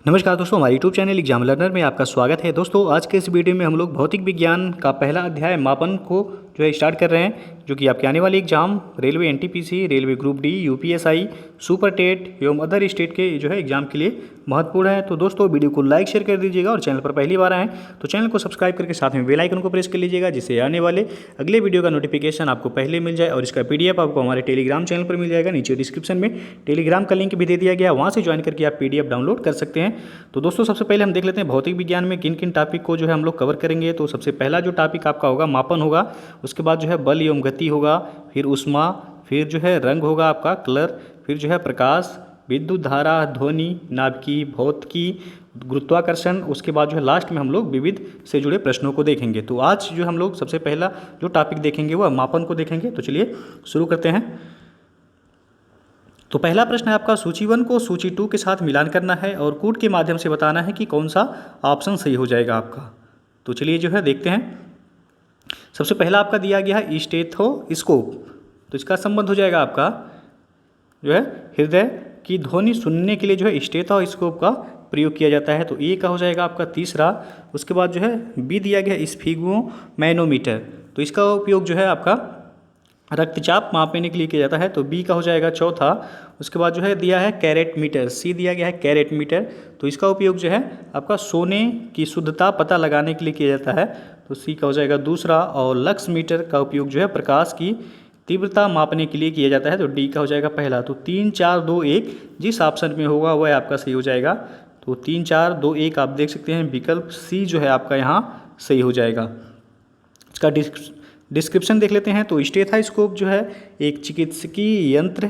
नमस्कार दोस्तों, हमारे यूट्यूब चैनल एग्जाम लर्नर में आपका स्वागत है। दोस्तों आज के इस वीडियो में हम लोग भौतिक विज्ञान का पहला अध्याय मापन को जो है स्टार्ट कर रहे हैं, जो कि आपके आने वाले exam railway NTPC, railway group D, UPSI, super TET एवं अदर स्टेट के जो है एग्जाम के लिए महत्वपूर्ण है। तो दोस्तों वीडियो को लाइक शेयर कर दीजिएगा और चैनल पर पहली बार आएँ तो चैनल को सब्सक्राइब करके साथ में बेल आइकन को प्रेस कर लीजिएगा, जिससे आने वाले अगले वीडियो का नोटिफिकेशन आपको पहले मिल जाए। और इसका पीडीएफ आपको हमारे टेलीग्राम चैनल पर मिल जाएगा। नीचे डिस्क्रिप्शन में टेलीग्राम का लिंक भी दे दिया गया, वहाँ से ज्वाइन करके आप पीडीएफ डाउनलोड कर सकते हैं। तो दोस्तों सबसे पहले हम देख लेते हैं भौतिक विज्ञान में किन किन टॉपिक को जो है हम लोग कवर करेंगे। तो सबसे पहला जो टॉपिक आपका होगा मापन होगा, उसके बाद जो है बल एवं गति होगा, फिर ऊष्मा, फिर जो है रंग होगा आपका कलर, फिर जो है प्रकाश, विद्युत धारा, ध्वनि, नाभिकी, भौतिकी, गुरुत्वाकर्षण। उसके बाद जो है लास्ट में हम लोग विविध से जुड़े प्रश्नों को देखेंगे। तो आज जो हम लोग सबसे पहला जो टॉपिक देखेंगे वह मापन को देखेंगे। तो चलिए शुरू करते हैं। तो पहला प्रश्न है आपका, सूची 1 को सूची 2 के साथ मिलान करना है और कूट के माध्यम से बताना है कि कौन सा ऑप्शन सही हो जाएगा आपका। तो चलिए जो है देखते हैं। सबसे पहला आपका दिया गया है स्टेथोस्कोप। तो इसका संबंध हो जाएगा आपका जो है हृदय की ध्वनि सुनने के लिए जो है स्टेथोस्कोप का प्रयोग किया जाता है। तो ए का हो जाएगा आपका तीसरा। उसके बाद जो है बी दिया गया है स्फिग्मोमैनोमीटर। तो इसका उपयोग जो है आपका रक्तचाप मापने के लिए किया जाता है। तो बी का हो जाएगा चौथा। उसके बाद जो है दिया है कैरेट मीटर, सी दिया गया है कैरेट मीटर। तो इसका उपयोग जो है आपका सोने की शुद्धता पता लगाने के लिए किया जाता है। तो सी का हो जाएगा दूसरा। और लक्स मीटर का उपयोग जो है प्रकाश की तीव्रता मापने के लिए किया जाता है। तो डी का हो जाएगा पहला। तो 3 4 2 1 जिस ऑप्शन में होगा वह आपका सही हो जाएगा। तो 3 4 2 1 आप देख सकते हैं, विकल्प सी जो है आपका यहाँ सही हो जाएगा। इसका डिस्क्रिप्शन देख लेते हैं। तो स्टेथोस्कोप जो है एक चिकित्सकीय यंत्र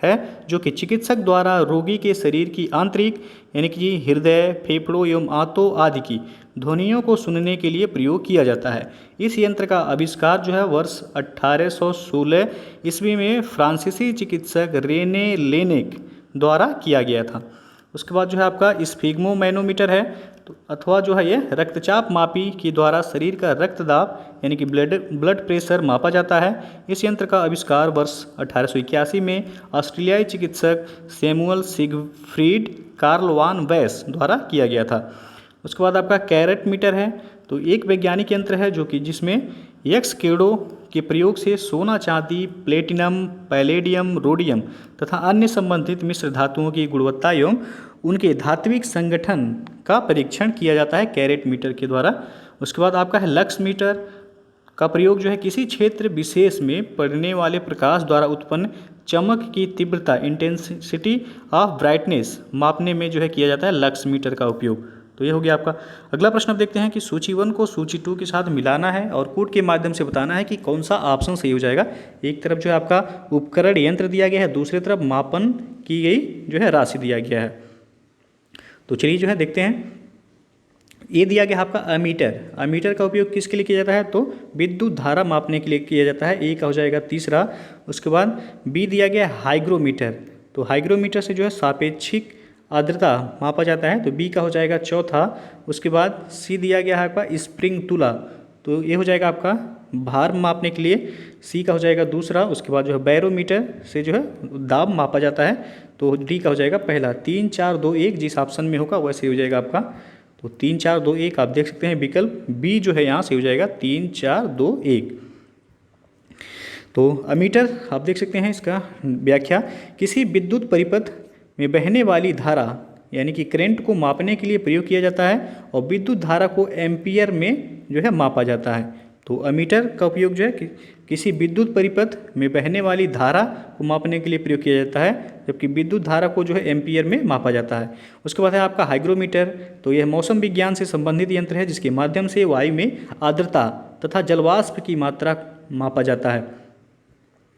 है जो कि चिकित्सक द्वारा रोगी के शरीर की आंतरिक यानी कि हृदय, फेफड़ों एवं आंतों आदि की ध्वनियों को सुनने के लिए प्रयोग किया जाता है। इस यंत्र का आविष्कार जो है वर्ष 1816 ईस्वी में फ्रांसीसी चिकित्सक रेने लेनेक द्वारा किया गया था। उसके बाद जो है आपका स्फिग्मोमैनोमीटर है, तो अथवा जो है ये रक्तचाप मापी के द्वारा शरीर का रक्तदाब यानी कि ब्लड प्रेशर मापा जाता है। इस यंत्र का आविष्कार वर्ष 1881 में ऑस्ट्रेलियाई चिकित्सक सैमुअल सिगफ्रीड कार्ल वान वेस द्वारा किया गया था। उसके बाद आपका कैरेट मीटर है। तो एक वैज्ञानिक यंत्र है जो कि जिसमें एक्स किरणों के प्रयोग से सोना, चांदी, प्लेटिनम, पैलेडियम, रोडियम तथा अन्य संबंधित मिश्र धातुओं की गुणवत्ता एवं उनके धात्विक संगठन का परीक्षण किया जाता है कैरेट मीटर के द्वारा। उसके बाद आपका है लक्स मीटर का प्रयोग जो है किसी क्षेत्र विशेष में पड़ने वाले प्रकाश द्वारा उत्पन्न चमक की तीव्रता इंटेंसिटी ऑफ ब्राइटनेस मापने में जो है किया जाता है लक्स मीटर का उपयोग। तो ये हो गया आपका। अगला प्रश्न अब देखते हैं कि सूची 1 को सूची 2 के साथ मिलाना है और कूट के माध्यम से बताना है कि कौन सा ऑप्शन सही हो जाएगा। एक तरफ जो है आपका उपकरण यंत्र दिया गया है, दूसरी तरफ मापन की गई जो है राशि दिया गया है। तो चलिए जो है देखते हैं। ये दिया गया आपका अमीटर। अमीटर का उपयोग किसके लिए किया जाता है? तो विद्युत धारा मापने के लिए किया जाता है। ए का हो जाएगा तीसरा। उसके बाद बी दिया गया हाइग्रोमीटर। तो हाइग्रोमीटर से जो है सापेक्षिक आर्द्रता मापा जाता है। तो बी का हो जाएगा चौथा। उसके बाद सी दिया गया है आपका स्प्रिंग तुला। तो ये हो जाएगा आपका भार मापने के लिए। सी का हो जाएगा दूसरा। उसके बाद जो है बैरोमीटर से जो है दाब मापा जाता है। तो डी का हो जाएगा पहला। 3 4 2 1 जिस ऑप्शन में होगा वैसे हो जाएगा आपका। तो 3 4 2 1 आप देख सकते हैं, विकल्प बी जो है यहाँ से हो जाएगा 3 4 2 1। तो अमीटर आप देख सकते हैं, इसका व्याख्या किसी विद्युत परिपथ में बहने वाली धारा यानी कि करंट को मापने के लिए प्रयोग किया जाता है और विद्युत धारा को एम्पियर में जो है मापा जाता है। तो अमीटर का उपयोग जो है किसी विद्युत परिपथ में बहने वाली धारा को मापने के लिए प्रयोग किया जाता है, जबकि विद्युत धारा को जो है एम्पियर में मापा जाता है। उसके बाद है आपका हाइग्रोमीटर। तो यह मौसम विज्ञान से संबंधित यंत्र है जिसके माध्यम से वायु में आर्द्रता तथा जलवाष्प की मात्रा मापा जाता है।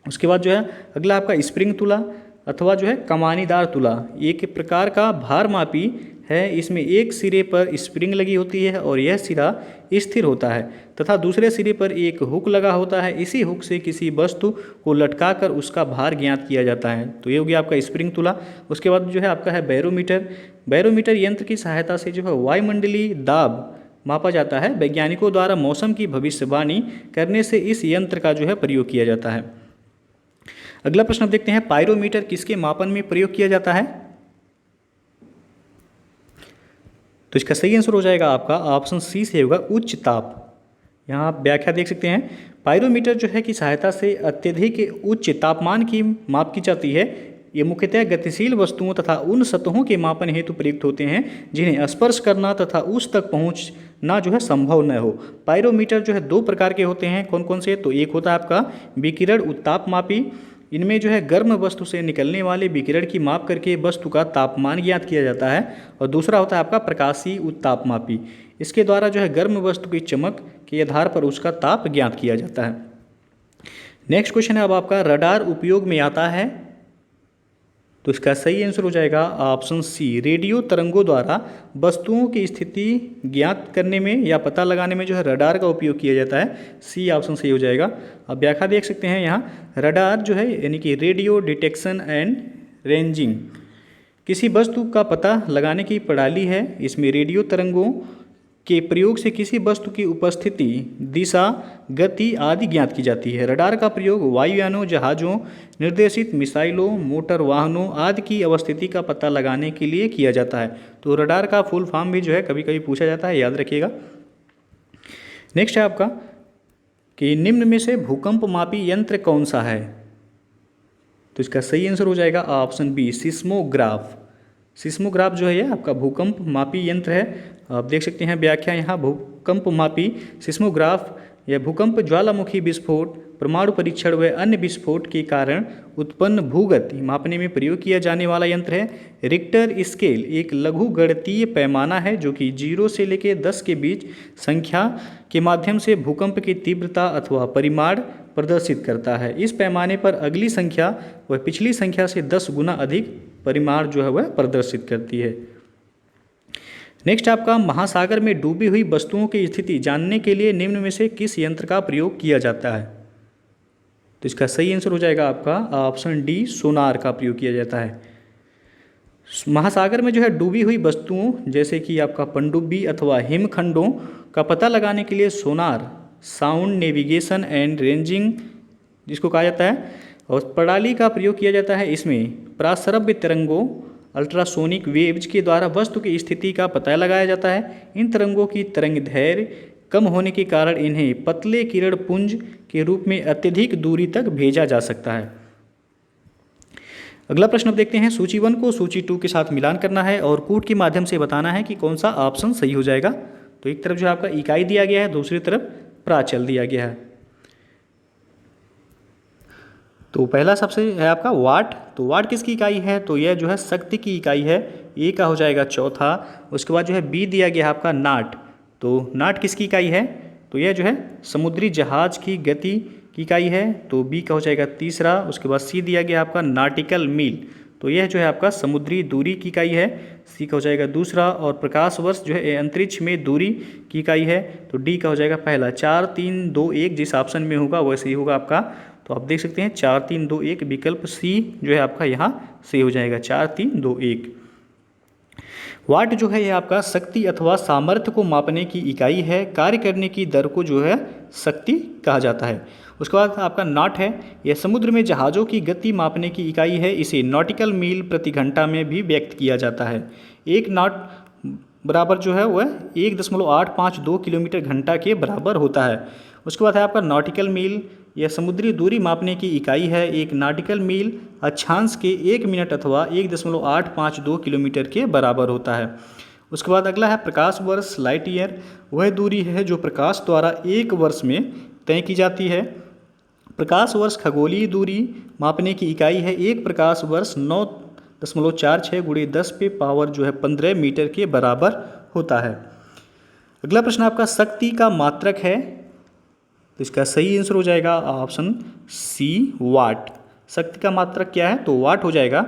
उसके बाद जो है अगला आपका स्प्रिंग तुला अथवा जो है कमानीदार तुला। एक प्रकार का भार मापी है। इसमें एक सिरे पर स्प्रिंग लगी होती है और यह सिरा स्थिर होता है तथा दूसरे सिरे पर एक हुक लगा होता है। इसी हुक से किसी वस्तु को लटकाकर उसका भार ज्ञात किया जाता है। तो ये हो गया आपका स्प्रिंग तुला। उसके बाद जो है आपका है बैरोमीटर। बैरोमीटर यंत्र की सहायता से जो है वायुमंडलीय दाब मापा जाता है। वैज्ञानिकों द्वारा मौसम की भविष्यवाणी करने से इस यंत्र का जो है प्रयोग किया जाता है। अगला प्रश्न अब देखते हैं, पायरोमीटर किसके मापन में प्रयोग किया जाता है? तो इसका सही आंसर हो जाएगा आपका ऑप्शन सी से होगा उच्च ताप। यहाँ आप व्याख्या देख सकते हैं, पायरोमीटर जो है की सहायता से अत्यधिक उच्च तापमान की माप की जाती है। ये मुख्यतः गतिशील वस्तुओं तथा उन सतहों के मापन हेतु प्रयुक्त होते हैं जिन्हें स्पर्श करना तथा उस तक पहुंचना जो है संभव न हो। पायरोमीटर जो है दो प्रकार के होते हैं, कौन कौन से? तो एक होता है आपका विकिरण उत्तापमापी, इनमें जो है गर्म वस्तु से निकलने वाले विकिरण की माप करके वस्तु का तापमान ज्ञात किया जाता है। और दूसरा होता है आपका प्रकाशीय उत्तापमापी, इसके द्वारा जो है गर्म वस्तु की चमक के आधार पर उसका ताप ज्ञात किया जाता है। नेक्स्ट क्वेश्चन है अब आपका, रडार उपयोग में आता है? तो इसका सही आंसर हो जाएगा ऑप्शन सी, रेडियो तरंगों द्वारा वस्तुओं की स्थिति ज्ञात करने में या पता लगाने में जो है रडार का उपयोग किया जाता है। सी ऑप्शन सही हो जाएगा। अब व्याख्या देख सकते हैं यहाँ, रडार जो है यानी कि रेडियो डिटेक्शन एंड रेंजिंग, किसी वस्तु का पता लगाने की प्रणाली है। इसमें रेडियो तरंगों के प्रयोग से किसी वस्तु की उपस्थिति, दिशा, गति आदि ज्ञात की जाती है। रडार का प्रयोग वायुयानों, जहाज़ों, निर्देशित मिसाइलों, मोटर वाहनों आदि की अवस्थिति का पता लगाने के लिए किया जाता है। तो रडार का फुल फॉर्म भी जो है कभी कभी पूछा जाता है, याद रखिएगा। नेक्स्ट है आपका कि निम्न में से भूकंप मापी यंत्र कौन सा है? तो इसका सही आंसर हो जाएगा ऑप्शन बी, सिस्मोग्राफ। सिस्मोग्राफ जो है ये आपका भूकंप मापी यंत्र है। आप देख सकते हैं व्याख्या यहाँ, भूकंप मापी सिस्मोग्राफ या भूकंप ज्वालामुखी विस्फोट, परमाणु परीक्षण व अन्य विस्फोट के कारण उत्पन्न भूगति मापने में प्रयोग किया जाने वाला यंत्र है। रिक्टर स्केल एक लघु गणितीय पैमाना है जो कि 0 से लेकर 10 के बीच संख्या के माध्यम से भूकंप की तीव्रता अथवा परिमाण प्रदर्शित करता है। इस पैमाने पर अगली संख्या वह पिछली संख्या से 10 गुना अधिक परिमाण जो है वह प्रदर्शित करती है। नेक्स्ट आपका, महासागर में डूबी हुई वस्तुओं की स्थिति जानने के लिए निम्न में से किस यंत्र का प्रयोग किया जाता है? तो इसका सही आंसर हो जाएगा आपका ऑप्शन डी, सोनार का प्रयोग किया जाता है। महासागर में जो है डूबी हुई वस्तुओं जैसे कि आपका पनडुब्बी अथवा हिमखंडों का पता लगाने के लिए सोनार, साउंड नेविगेशन एंड रेंजिंग जिसको कहा जाता है, और प्रणाली का प्रयोग किया जाता है। इसमें पराश्रव्य तरंगों, अल्ट्रासोनिक वेव्स के द्वारा वस्तु की स्थिति का पता लगाया जाता है। इन तरंगों की तरंगदैर्घ्य कम होने के कारण इन्हें पतले किरण पुंज के रूप में अत्यधिक दूरी तक भेजा जा सकता है। अगला प्रश्न अब देखते हैं, सूची 1 को सूची 2 के साथ मिलान करना है और कूट के माध्यम से बताना है कि कौन सा ऑप्शन सही हो जाएगा। तो एक तरफ जो आपका इकाई दिया गया है, दूसरी तरफ प्राचल दिया गया है। तो पहला सबसे है आपका वाट। तो वाट किसकी इकाई है? तो यह जो है शक्ति की इकाई है, ए का हो जाएगा चौथा। उसके बाद जो है बी दिया गया है आपका नाट। तो नाट किसकी इकाई है? तो यह जो है समुद्री जहाज की गति की इकाई है, तो बी का हो जाएगा तीसरा। उसके बाद सी दिया गया आपका नाटिकल मील, तो यह जो है आपका समुद्री दूरी की इकाई है, सी का हो जाएगा दूसरा। और प्रकाश वर्ष जो है अंतरिक्ष में दूरी की इकाई है, तो डी का हो जाएगा पहला। 4 3 2 1 जिस ऑप्शन में होगा वह सही होगा आपका। तो आप देख सकते हैं 4 3 2 1 विकल्प सी जो है आपका यहाँ सही हो जाएगा, 4 3 2 1। वाट जो है यह आपका शक्ति अथवा सामर्थ्य को मापने की इकाई है। कार्य करने की दर को जो है शक्ति कहा जाता है। उसके बाद आपका नॉट है, यह समुद्र में जहाज़ों की गति मापने की इकाई है। इसे नॉटिकल मील प्रति घंटा में भी व्यक्त किया जाता है। एक नॉट बराबर जो है वह 1.852 किलोमीटर घंटा के बराबर होता है। उसके बाद है आपका नॉटिकल मील, यह समुद्री दूरी मापने की इकाई है। एक नॉटिकल मील अक्षांश के 1 मिनट अथवा 1.852 किलोमीटर के बराबर होता है। उसके बाद अगला है प्रकाश वर्ष, लाइट ईयर, वह दूरी है जो प्रकाश द्वारा 1 वर्ष में तय की जाती है। प्रकाश वर्ष खगोलीय दूरी मापने की इकाई है। एक प्रकाश वर्ष 9.46 गुणे 10 पे पावर जो है 15 मीटर के बराबर होता है। अगला प्रश्न आपका शक्ति का मात्रक है, तो इसका सही आंसर हो जाएगा ऑप्शन सी, वाट। शक्ति का मात्रक क्या है? तो वाट हो जाएगा।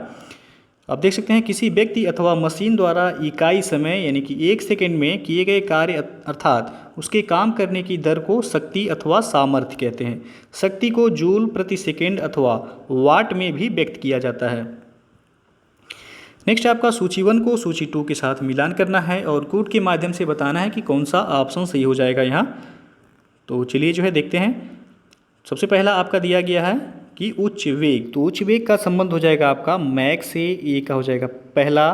आप देख सकते हैं किसी व्यक्ति अथवा मशीन द्वारा इकाई समय यानी कि 1 सेकेंड में किए गए कार्य अर्थात उसके काम करने की दर को शक्ति अथवा सामर्थ्य कहते हैं। शक्ति को जूल प्रति सेकेंड अथवा वाट में भी व्यक्त किया जाता है। नेक्स्ट आपका सूची 1 को सूची 2 के साथ मिलान करना है और कूट के माध्यम से बताना है कि कौन सा ऑप्शन सही हो जाएगा यहाँ। तो चलिए जो है देखते हैं। सबसे पहला आपका दिया गया है कि उच्च वेग, तो उच्च वेग का संबंध हो जाएगा आपका मैक से, ए का हो जाएगा पहला,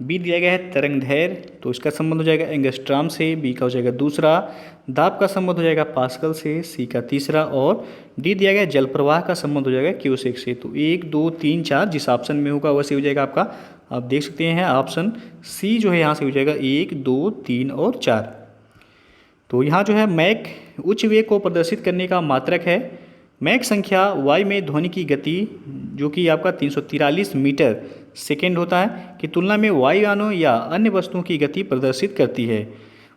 बी दिया गया है तरंगदैर्घ्य, तो इसका संबंध हो जाएगा एंगस्ट्रॉम से, बी का हो जाएगा दूसरा। दाब का संबंध हो जाएगा पास्कल से, सी का तीसरा। और डी दिया गया जल प्रवाह का संबंध हो जाएगा क्यूसेक से। तो 1 2 3 4 जिस ऑप्शन में होगा वैसे हो जाएगा आपका। आप देख सकते हैं ऑप्शन सी जो है यहाँ से हो जाएगा 1 2 3 और 4। तो यहाँ जो है मैक उच्च वेग को प्रदर्शित करने का मात्रक है। मैक संख्या वायु में ध्वनि की गति जो कि आपका 343 मीटर सेकेंड होता है की तुलना में वायुयानों या अन्य वस्तुओं की गति प्रदर्शित करती है।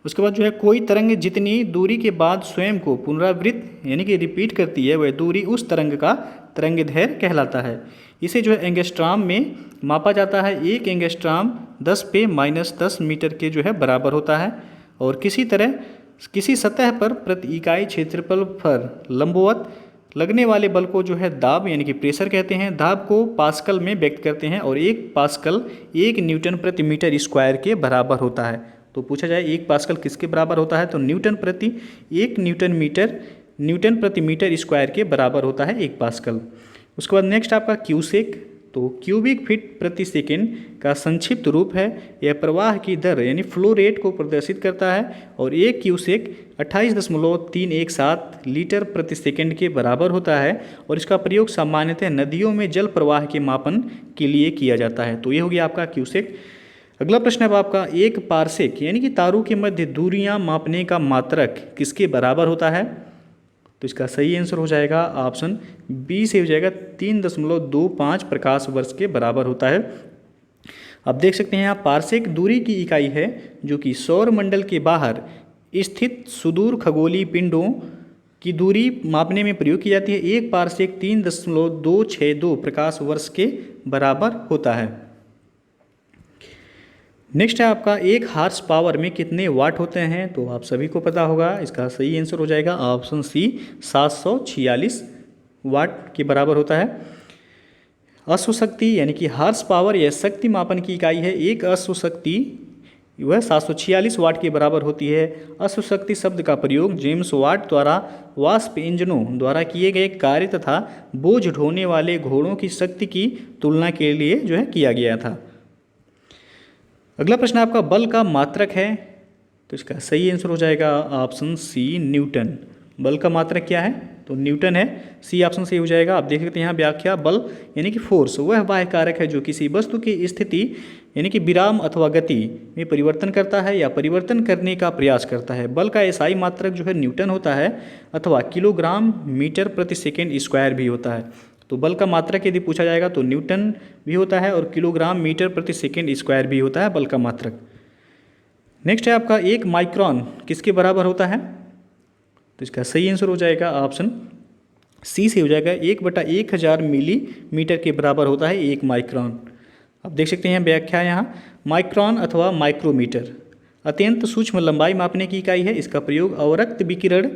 उसके बाद जो है कोई तरंग जितनी दूरी के बाद स्वयं को पुनरावृत्त यानी कि रिपीट करती है वह दूरी उस तरंग का तरंगदैर्घ्य कहलाता है। इसे जो है एंगस्ट्रॉम में मापा जाता है। एक एंगस्ट्रॉम 10 पे -10 मीटर के जो है बराबर होता है। और किसी सतह पर प्रति इकाई क्षेत्रफल पर लंबवत लगने वाले बल को जो है दाब यानी कि प्रेशर कहते हैं। दाब को पास्कल में व्यक्त करते हैं और 1 पास्कल 1 न्यूटन प्रति मीटर स्क्वायर के बराबर होता है। तो पूछा जाए 1 पास्कल किसके बराबर होता है, तो न्यूटन प्रति मीटर स्क्वायर के बराबर होता है 1 पास्कल। उसके बाद नेक्स्ट आपका क्यूसेक, तो क्यूबिक फीट प्रति सेकेंड का संक्षिप्त रूप है। यह प्रवाह की दर यानी फ्लो रेट को प्रदर्शित करता है और 1 क्यूसेक 28.317 लीटर प्रति सेकेंड के बराबर होता है। और इसका प्रयोग सामान्यतः नदियों में जल प्रवाह के मापन के लिए किया जाता है। तो ये हो गया आपका क्यूसेक। अगला प्रश्न है आपका 1 पारसेक यानी कि तारों के मध्य दूरियां मापने का मात्रक किसके बराबर होता है, तो इसका सही आंसर हो जाएगा ऑप्शन बी से हो जाएगा 3.25 प्रकाश वर्ष के बराबर होता है। आप देख सकते हैं यहाँ पारसेक दूरी की इकाई है जो कि सौर मंडल के बाहर स्थित सुदूर खगोलीय पिंडों की दूरी मापने में प्रयोग की जाती है। 1 पारसेक 3.262 प्रकाश वर्ष के बराबर होता है। नेक्स्ट है आपका 1 हार्स पावर में कितने वाट होते हैं, तो आप सभी को पता होगा। इसका सही आंसर हो जाएगा ऑप्शन सी 746 वाट के बराबर होता है। अश्व शक्ति यानी कि हार्स पावर यह शक्ति मापन की इकाई है। 1 अश्व शक्ति वह 746 वाट के बराबर होती है। अश्व शक्ति शब्द का प्रयोग जेम्स वाट द्वारा वाष्प इंजनों द्वारा किए गए कार्य तथा बोझ ढोने वाले घोड़ों की शक्ति की तुलना के लिए जो है किया गया था। अगला प्रश्न आपका बल का मात्रक है, तो इसका सही आंसर हो जाएगा ऑप्शन सी न्यूटन। बल का मात्रक क्या है, तो न्यूटन है। सी ऑप्शन सही हो जाएगा। आप देख सकते हैं यहाँ व्याख्या, बल यानी कि फोर्स वह बाह्य कारक है जो किसी वस्तु की स्थिति यानी कि विराम अथवा गति में परिवर्तन करता है या परिवर्तन करने का प्रयास करता है। बल का एसआई मात्रक जो है न्यूटन होता है अथवा किलोग्राम मीटर प्रति सेकेंड स्क्वायर भी होता है। तो बल का मात्रक यदि पूछा जाएगा तो न्यूटन भी होता है और किलोग्राम मीटर प्रति सेकेंड स्क्वायर भी होता है बल का मात्रक। नेक्स्ट है आपका 1 माइक्रोन किसके बराबर होता है, तो इसका सही आंसर हो जाएगा ऑप्शन सी से हो जाएगा 1/1000 मिलीमीटर के बराबर होता है 1 माइक्रोन। आप देख सकते हैं व्याख्या यहाँ, माइक्रोन अथवा माइक्रोमीटर अत्यंत सूक्ष्म लंबाई मापने की इकाई है। इसका प्रयोग अवरक्त विकिरण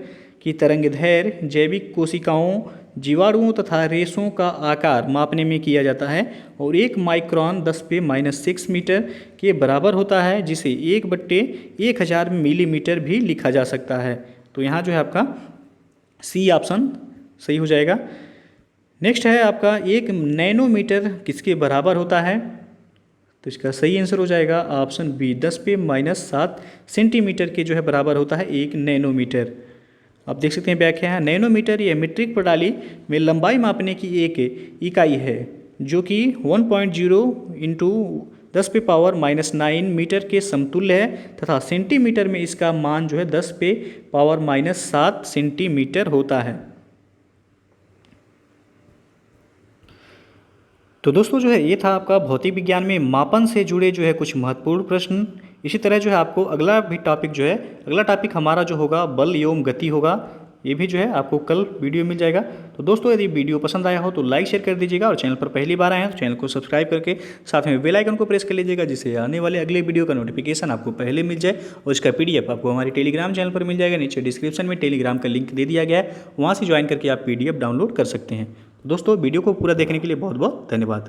की तरंगदैर्घ्य, जैविक कोशिकाओं, जीवाणुओं तथा रेशों का आकार मापने में किया जाता है। और 1 माइक्रोन 10 पे -6 मीटर के बराबर होता है, जिसे 1/1000 मिलीमीटर भी लिखा जा सकता है। तो यहाँ जो है आपका सी ऑप्शन सही हो जाएगा। नेक्स्ट है आपका 1 नैनोमीटर किसके बराबर होता है, तो इसका सही आंसर हो जाएगा ऑप्शन बी 10 पे -7 सेंटीमीटर के जो है बराबर होता है 1 नैनोमीटर। आप देख सकते हैं व्याख्या है, नैनोमीटर यह मीट्रिक प्रणाली में लंबाई मापने की एक इकाई है जो कि 1.0 × 10 पे पावर -9 मीटर के समतुल्य है तथा सेंटीमीटर में इसका मान जो है 10 पे पावर -7 सेंटीमीटर होता है। तो दोस्तों जो है ये था आपका भौतिक विज्ञान में मापन से जुड़े जो है कुछ महत्वपूर्ण प्रश्न। इसी तरह जो है आपको अगला भी टॉपिक जो है, अगला टॉपिक हमारा जो होगा बल एवं गति होगा। ये भी जो है आपको कल वीडियो मिल जाएगा। तो दोस्तों यदि वीडियो पसंद आया हो तो लाइक शेयर कर दीजिएगा और चैनल पर पहली बार आए हैं तो चैनल को सब्सक्राइब करके साथ में बेल आइकन को प्रेस कर लीजिएगा, जिससे आने वाले अगले वीडियो का नोटिफिकेशन आपको पहले मिल जाए। और इसका PDF आपको हमारे टेलीग्राम चैनल पर मिल जाएगा। नीचे डिस्क्रिप्शन में टेलीग्राम का लिंक दे दिया गया है, वहाँ से ज्वाइन करके आप PDF डाउनलोड कर सकते हैं। दोस्तों वीडियो को पूरा देखने के लिए बहुत बहुत धन्यवाद।